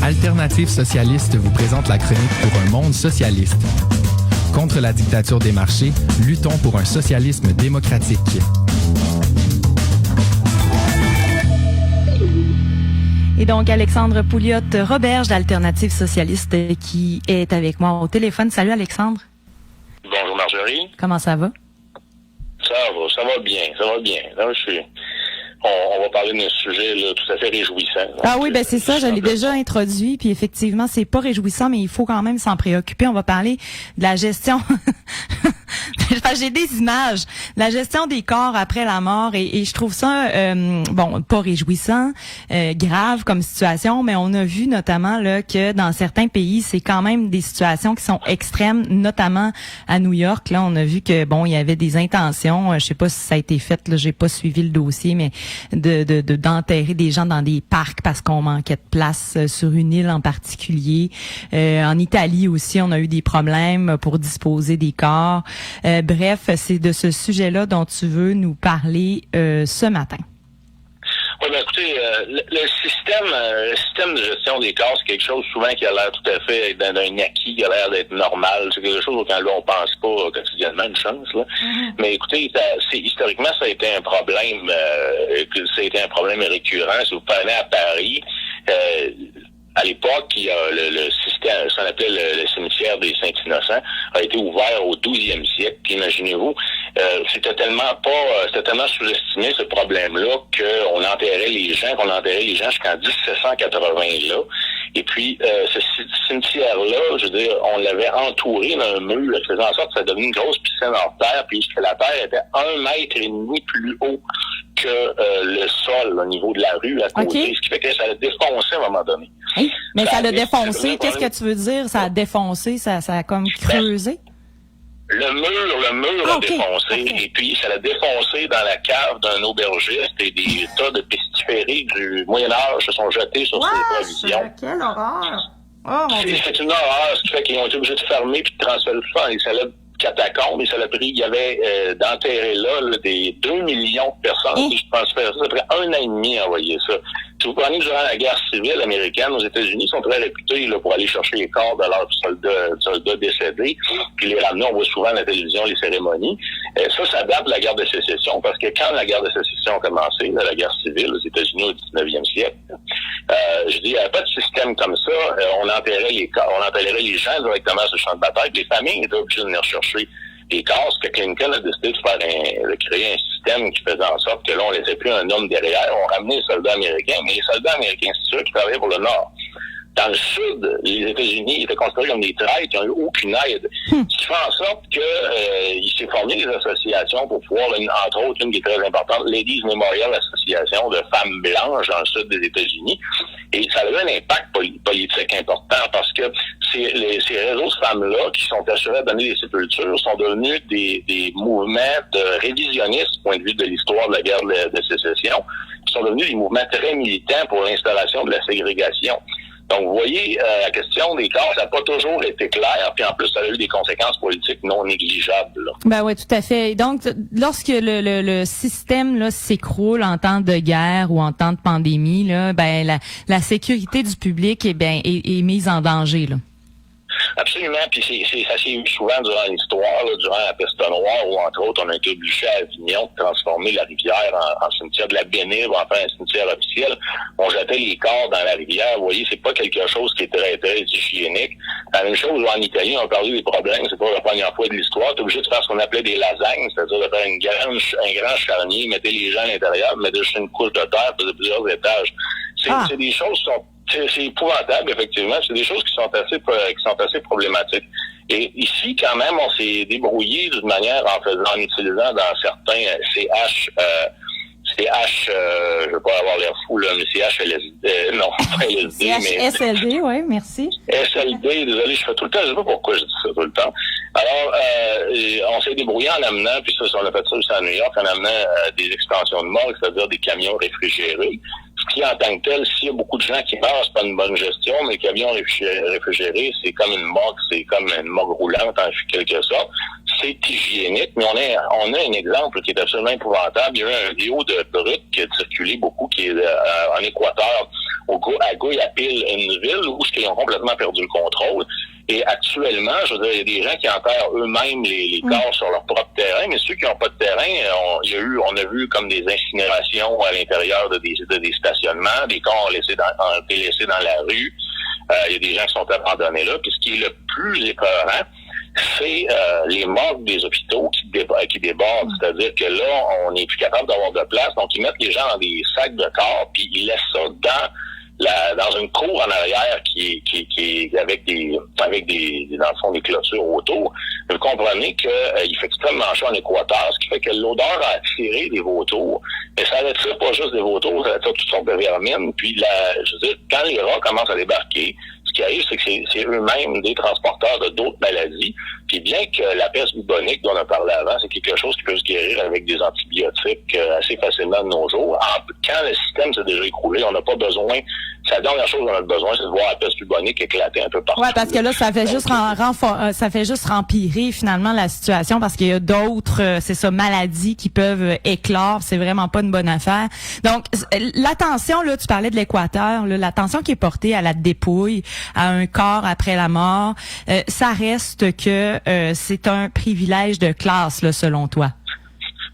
Alternative socialiste vous présente la chronique pour un monde socialiste. Contre la dictature des marchés, luttons pour un socialisme démocratique. Et donc, Alexandre Pouliot-Roberge d'Alternative socialiste qui est avec moi au téléphone. Salut, Alexandre. Bonjour, Marjorie. Comment ça va? Ça va bien. Là, on va parler d'un sujet là, tout à fait réjouissant. Donc, oui, c'est ça, je l'ai déjà introduit, puis effectivement, c'est pas réjouissant, mais il faut quand même s'en préoccuper. On va parler de la gestion... J'ai des images. La gestion des corps après la mort, et je trouve ça, pas réjouissant, grave comme situation, mais on a vu notamment là que dans certains pays, c'est quand même des situations qui sont extrêmes, notamment à New York. Là, on a vu que il y avait des intentions, je sais pas si ça a été fait, là, j'ai pas suivi le dossier, mais d'enterrer des gens dans des parcs parce qu'on manquait de place sur une île en particulier. En Italie aussi, on a eu des problèmes pour disposer des corps. Bref, c'est de ce sujet-là dont tu veux nous parler ce matin. Oui, écoutez, le système de gestion des corps, c'est quelque chose souvent qui a l'air tout à fait d'un acquis, qui a l'air d'être normal. C'est quelque chose auquel on pense pas quotidiennement, une chance, là. Mm-hmm. Mais écoutez, historiquement, ça a été un problème, récurrent. Si vous parlez à Paris, à l'époque, le système, ce qu'on appelait le cimetière des Saints-Innocents, a été ouvert au 12e siècle. Puis imaginez-vous, c'était tellement sous-estimé ce problème-là qu'on enterrait les gens jusqu'en 1780 là. Et puis, ce cimetière-là, je veux dire, on l'avait entouré d'un mur, faisant en sorte que ça devenait une grosse piscine hors terre, puis que la terre était 1,5 mètre plus haut que le sol au niveau de la rue à côté, okay. Ce qui fait que ça l'a défoncé à un moment donné. Hey, mais ça l'a défoncé, qu'est-ce que tu veux dire? Ça a défoncé, ça a comme creusé? Le mur a défoncé, et puis ça l'a défoncé dans la cave d'un aubergiste, et des tas de pestiférés du Moyen-Âge se sont jetés sur ses provisions. Quelle horreur! C'est une horreur, ce qui fait qu'ils ont été obligés de fermer puis de transférer tout ça dans les salles catacombes, et ça l'a pris, il y avait d'enterrer là des 2 millions de personnes, je pense que ça a pris 1 an et demi à envoyer ça. Si vous prenez durant la guerre civile américaine aux États-Unis, ils sont très réputés là, pour aller chercher les corps de leurs soldats décédés, puis les ramener, on voit souvent à la télévision les cérémonies. Ça date de la guerre de sécession, parce que quand la guerre de sécession a commencé, la guerre civile aux États-Unis au 19e siècle, il n'y avait pas de système comme ça. On enterrait les corps, on enterrait les gens directement sur le champ de bataille, puis les familles étaient obligées de venir chercher les corps. Ce que Clinton a décidé de créer un système qui faisait en sorte que là, on laissait plus un homme derrière, on ramenait les soldats américains, mais les soldats américains, c'est ceux qui travaillaient pour le Nord. Dans le Sud, les États-Unis étaient considérés comme des traîtres, ils n'ont eu aucune aide. Ce qui fait en sorte il s'est formé des associations pour pouvoir, entre autres, une qui est très importante, Ladies Memorial Association de femmes blanches dans le Sud des États-Unis. Et ça avait un impact politique important parce que ces réseaux de femmes-là qui sont assurés de donner des sépultures sont devenus des mouvements de révisionnistes du point de vue de l'histoire de la guerre de sécession, qui sont devenus des mouvements très militants pour l'installation de la ségrégation. Donc, vous voyez, la question des corps, ça n'a pas toujours été clair, puis en plus, ça a eu des conséquences politiques non négligeables. Là. Ben oui, tout à fait. Donc, lorsque le système là s'écroule en temps de guerre ou en temps de pandémie, là, la sécurité du public est mise en danger, là. Absolument, puis ça s'est eu souvent durant l'histoire, là, durant la peste noire, où entre autres, on a été obligé à Avignon de transformer la rivière en cimetière de la Bénive, en faire un cimetière officiel. On jetait les corps dans la rivière. Vous voyez, c'est pas quelque chose qui est très, très hygiénique. La même chose en Italie, on a parlé des problèmes, c'est pas la première fois de l'histoire. T'es obligé de faire ce qu'on appelait des lasagnes, c'est-à-dire de faire un grand charnier, mettez les gens à l'intérieur, mettez juste une couche de terre, faisait plusieurs étages. C'est des choses qui sont c'est épouvantable, effectivement. C'est des choses qui sont assez problématiques. Et ici, quand même, on s'est débrouillé d'une manière en utilisant dans certains je veux pas avoir l'air fou, là, mais CHLSD, non, pas LSD, mais... SLD, oui, merci. SLD, désolé, je fais tout le temps, je sais pas pourquoi je dis ça tout le temps. Alors, on s'est débrouillé en amenant, puis ça, on a fait ça aussi à New York, en amenant des extensions de morgue, c'est-à-dire des camions réfrigérés. Ce qui, en tant que tel, s'il y a beaucoup de gens qui meurent, c'est pas une bonne gestion, mais les camions réfrigérés, c'est comme une morgue, c'est comme une morgue roulante, en quelque sorte. C'est hygiénique, mais on a un exemple qui est absolument épouvantable. Il y a eu un vidéo de Brut qui a circulé beaucoup, qui est en Équateur, à Guayaquil-Ville, où ils ont complètement perdu le contrôle. Et actuellement, je veux dire, il y a des gens qui enterrent eux-mêmes les corps sur leur propre terrain, mais ceux qui n'ont pas de terrain, on a vu comme des incinérations à l'intérieur de des stationnements, des corps ont été laissés dans la rue. Il y a des gens qui sont abandonnés là. Puis ce qui est le plus épeurant, c'est les morgues des hôpitaux qui débordent. C'est-à-dire que là, on n'est plus capable d'avoir de place. Donc, ils mettent les gens dans des sacs de corps, puis ils laissent ça dans une cour en arrière qui est avec des dans le fond des clôtures autour. Vous comprenez que il fait extrêmement chaud en Équateur, ce qui fait que l'odeur a attiré des vautours. Mais ça attire pas juste des vautours, ça attire toutes sortes de vermines. Puis je veux dire, quand les rats commencent à débarquer, ce qui arrive, c'est que c'est eux-mêmes des transporteurs de d'autres maladies. Puis bien que la peste bubonique dont on a parlé avant, c'est quelque chose qui peut se guérir avec des antibiotiques assez facilement de nos jours. Quand le système s'est déjà écroulé, on n'a pas besoin. C'est la dernière chose qu'on a besoin, c'est de voir la peste bubonique éclater un peu partout. Ouais, parce que là, ça fait juste empirer finalement la situation parce qu'il y a d'autres, maladies qui peuvent éclore. C'est vraiment pas une bonne affaire. Donc, l'attention, là, tu parlais de l'Équateur, là, l'attention qui est portée à la dépouille, à un corps après la mort, ça reste que c'est un privilège de classe, là, selon toi.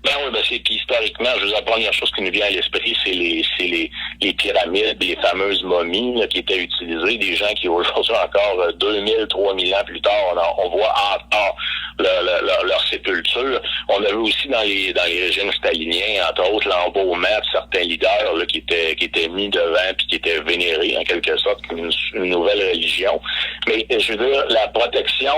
Ben oui, c'est historiquement, la première chose qui nous vient à l'esprit, c'est les pyramides, les fameuses momies là, qui étaient utilisées, des gens qui aujourd'hui encore 2000, 3000 ans plus tard, on voit encore leur sépulture. On a vu aussi dans les régimes staliniens, entre autres, l'embaumement de certains leaders là, qui étaient mis devant puis qui étaient vénérés en quelque sorte comme une nouvelle religion. Mais je veux dire, la protection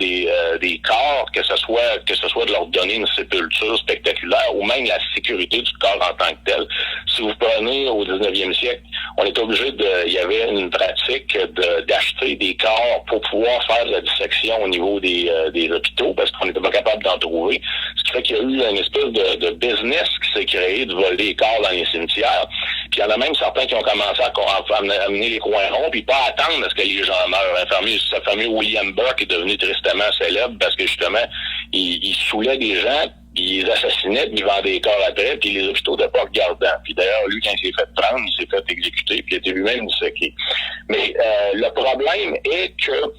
des corps, que ce soit de leur donner une sépulture spectaculaire ou même la sécurité du corps en tant que tel. Si vous prenez au 19e siècle, on est obligé il y avait une pratique d'acheter des corps pour pouvoir faire de la dissection au niveau des hôpitaux parce qu'on n'était pas capable d'en trouver. Ce qui fait qu'il y a eu une espèce de business qui s'est créé de voler les corps dans les cimetières. Puis il y en a même certains qui ont commencé à amener les coins ronds puis pas attendre à ce que les gens meurent. Ce fameux William Burke est devenu tristement célèbre parce que justement, il saoulait des gens, puis il les assassinait, puis il vendait des corps après, puis les hôpitaux n'étaient pas regardants. Puis d'ailleurs, lui, quand il s'est fait prendre, il s'est fait exécuter, puis il était lui-même disséqué. Mais le problème est que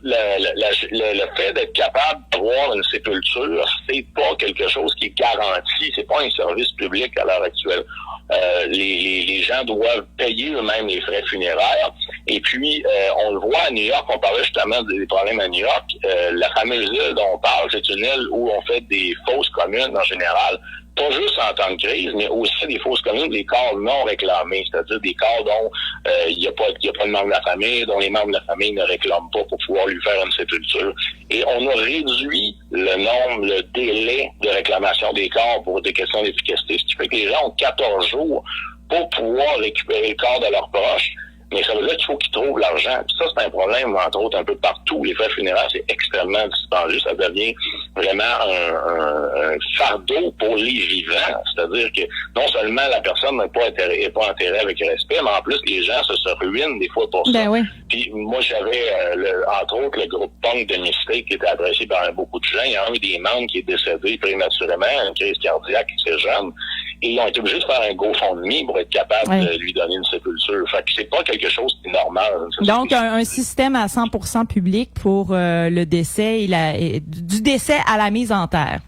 le fait d'être capable d'avoir une sépulture, c'est pas quelque chose qui est garanti, c'est pas un service public à l'heure actuelle. Les gens doivent payer eux-mêmes les frais funéraires. Et puis, on le voit à New York, on parlait justement des problèmes à New York. La fameuse île dont on parle, c'est une île où on fait des fosses communes en général. Pas juste en temps de crise, mais aussi des fosses communes, des corps non réclamés, c'est-à-dire des corps dont il n'y a pas de membre de la famille, dont les membres de la famille ne réclament pas pour pouvoir lui faire une sépulture. Et on a réduit le délai de réclamation des corps pour des questions d'efficacité, ce qui fait que les gens ont 14 jours pour pouvoir récupérer le corps de leurs proches. Mais ça veut dire qu'il faut qu'ils trouvent l'argent. Puis ça, c'est un problème, entre autres, un peu partout. Les frais funéraires, c'est extrêmement dispendieux. Ça devient vraiment un fardeau pour les vivants. C'est-à-dire que non seulement la personne n'est pas enterrée avec respect, mais en plus, les gens se ruinent des fois pour ça. Ben oui. Puis moi, j'avais, entre autres, le groupe punk de Mistake qui était apprécié par beaucoup de gens. Il y a un des membres qui est décédé prématurément, une crise cardiaque, c'est jeune. Et ils ont été obligés de faire un GoFundMe pour être capable de lui donner une sépulture. Fait que c'est pas quelque chose qui est normal. Donc, un système à 100% public pour le décès du décès à la mise en terre.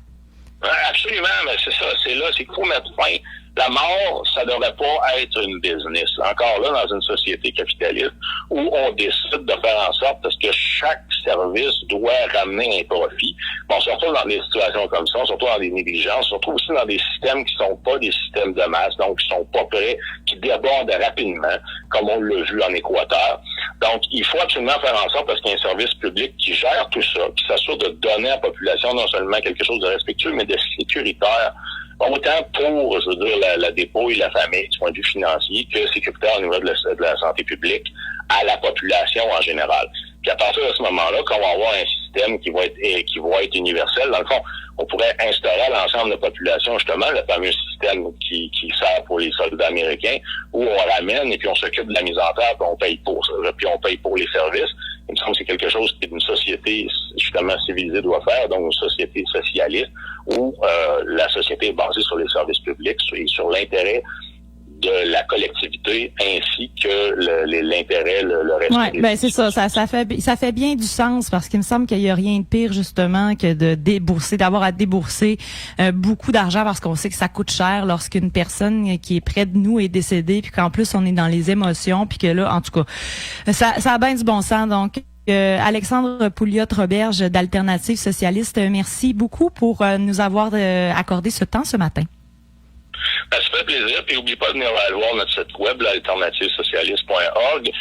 Absolument, mais c'est ça. C'est qu'il faut mettre fin. La mort, ça devrait pas être une business. Encore là, dans une société capitaliste où on décide de faire en sorte que chaque service doit ramener un profit. Bon, on se retrouve dans des situations comme ça, on se retrouve dans des négligences, on se retrouve aussi dans des systèmes qui sont pas des systèmes de masse, donc qui sont pas prêts, qui débordent rapidement, comme on l'a vu en Équateur. Donc, il faut absolument faire en sorte parce qu'il y a un service public qui gère tout ça, qui s'assure de donner à la population non seulement quelque chose de respectueux, mais de sécuritaire. Autant pour, je veux dire, la dépouille, la famille, du point de vue financier, que sécuritaire au niveau de la santé publique à la population en général. Puis à partir de ce moment-là, quand on va avoir un système qui va être universel, dans le fond, on pourrait instaurer à l'ensemble de la population, justement, le fameux système qui sert pour les soldats américains, où on ramène et puis on s'occupe de la mise en terre, puis on paye pour ça, puis on paye pour les services. Il me semble que c'est quelque chose qu'une société, justement, civilisée doit faire, donc une société socialiste, où la société est basée sur les services publics et sur l'intérêt de la collectivité ainsi que l'intérêt, le respect. Ouais, ben c'est ça fait bien du sens parce qu'il me semble qu'il y a rien de pire justement que d'avoir à débourser beaucoup d'argent parce qu'on sait que ça coûte cher lorsqu'une personne qui est près de nous est décédée puis qu'en plus on est dans les émotions puis que là en tout cas ça a bien du bon sens. Donc Alexandre Pouliot-Roberge d'Alternative Socialiste, merci beaucoup pour nous avoir accordé ce temps ce matin. Ça fait plaisir. Puis n'oublie pas de venir voir notre site web, alternativesocialiste.org.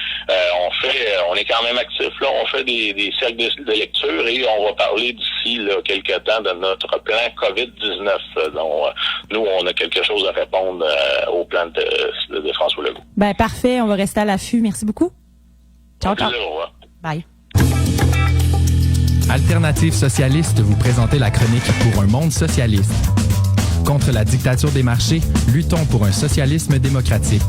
On est quand même actif là. On fait des cercles de lecture et on va parler d'ici quelques temps de notre plan COVID-19. Donc, nous, on a quelque chose à répondre au plan de François Legault. Ben parfait. On va rester à l'affût. Merci beaucoup. Ciao, ciao. Plaisir, au revoir. Bye. Alternative Socialiste vous présentez la chronique pour un monde socialiste. Contre la dictature des marchés, luttons pour un socialisme démocratique.